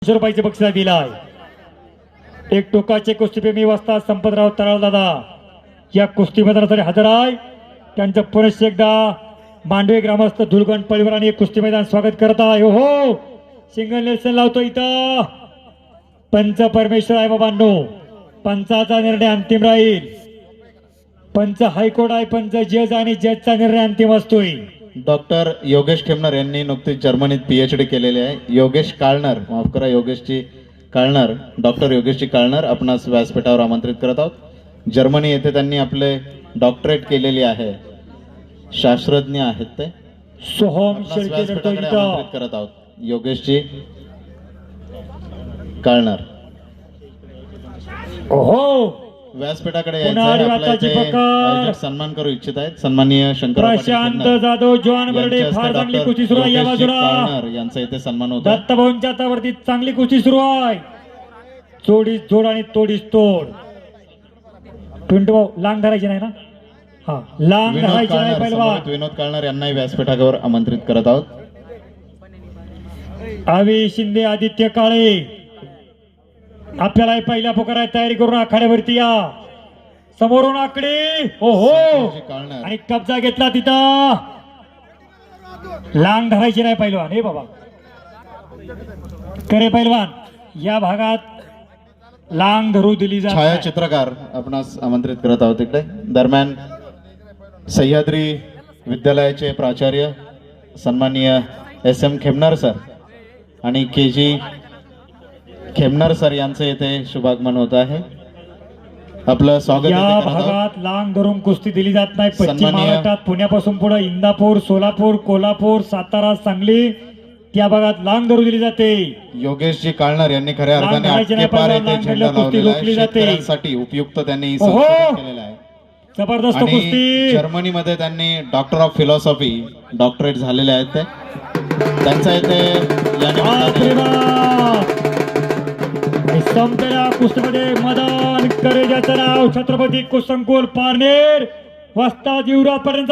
200 रुपयाचे बक्षीस दिलाय. एक टोकाचे कुस्तीप्रेमी वस्ताद संपतराव तराळ दादा या कुस्ती मैदानासाठी हजर आहे. त्यांचं पुनश्च एकदा मांडवे ग्रामस्थ धुलगण पळीवर आणि कुस्ती मैदान स्वागत करत आहे. हो सिंगल नेल्सन लावतो इथं. पंच परमेश्वर आहे बाबांनो. पंचाचा निर्णय अंतिम राहील. पंच हायकोर्ट आहे. पंच जज आणि जजचा निर्णय अंतिम असतोय. डॉक्टर योगेश खेमनर यांनी नुकतीच जर्मनीत PhD केलेली आहे. योगेश काळनर, माफ करा, योगेशजी काळनर, डॉक्टर योगेशजी काळनर आपणास व्यासपीठावर आमंत्रित करत आहोत. जर्मनी येथे त्यांनी आपले डॉक्टरेट केलेली आहे. शास्त्रज्ञ आहेत ते. सोहम आपणास शेळके व्यासपीठाकडे लढतो आमंत्रित इथं. करत आहोत. योगेशजी काळनर हो व्यासपीठाकडे पुन्हा यायचं आहे. आपल्या आदिवासी इथे पकड. आयोजक सन्मान करू इच्छित आहेत. सन्माननीय शंकर प्रशांत जाधव जॉन बर्डे फार चांगली कुस्ती सुरू आहे. या बाजूला यांचा इथे सन्मान होता. दत्तभाऊंच्या हातावरती चांगली कुस्ती सुरू आहे. चोडीस जोड आणि तोडीस तोड. पिंटू भाऊ लांग धरायची नाही ना. हा लांग विनोद धरायची नाही काळनर, पहिलवान. समवेत विनोद काळनर यांनाही व्यासपीठावर आमंत्रित करत आहोत. आवी शिंदे आदित्य काळे आपल्याला पहिल्या पुकारात तयारी करून आखाड्यावरती या. समोरून आकडे हो हो संतोषजी काळनर. आणि कब्जा घेतला तिथं. लांग धरायची नाही पहिलवान. हे बाबा करे पहिलवान या भागात लांग धरू दिली जात नाही. छायाचित्रकार आपणास आमंत्रित करत आहोत इकडे. दरम्यान सह्याद्री विद्यालयाचे प्राचार्य सन्माननीय SM खेमनर सर आणि KG खेमनर सर यांचे येथे शुभागमन होत आहे. आपलं स्वागत या येथे करत आहोत. भागात लांग धरून कुस्ती दिली जात नाही. पश्चिम सन्माननीय- महाराष्ट्रात पुण्यापासून पुढे इंदापूर, सोलापूर, कोल्हापूर, सातारा, सांगली त्या भागात लांग धरू दिली जाते. योगेशजी काळनर यांनी खऱ्या लांब अर्थाने धरायची नाही, आटकेपार लांब येथे झेंडा धरल्यावर कुस्ती लावलेला आहे. रोखली जाते. शेतकऱ्यांसाठी उपयुक्त त्यांनी ओहो! संशोधन केलेलं आहे. जबरदस्त आणि कुस्ती. जर्मनीमध्ये त्यांनी डॉक्टर ऑफ फिलॉसॉफी डॉक्टरेट झालेले आहेत ते. त्यांचा इथे या निमित्ताने संपलेल्या कुस्तीमध्ये मदन करेजाचं नाव छत्रपती कुस्ती संकुल पारनेर वस्ताद युवराज पर्यंत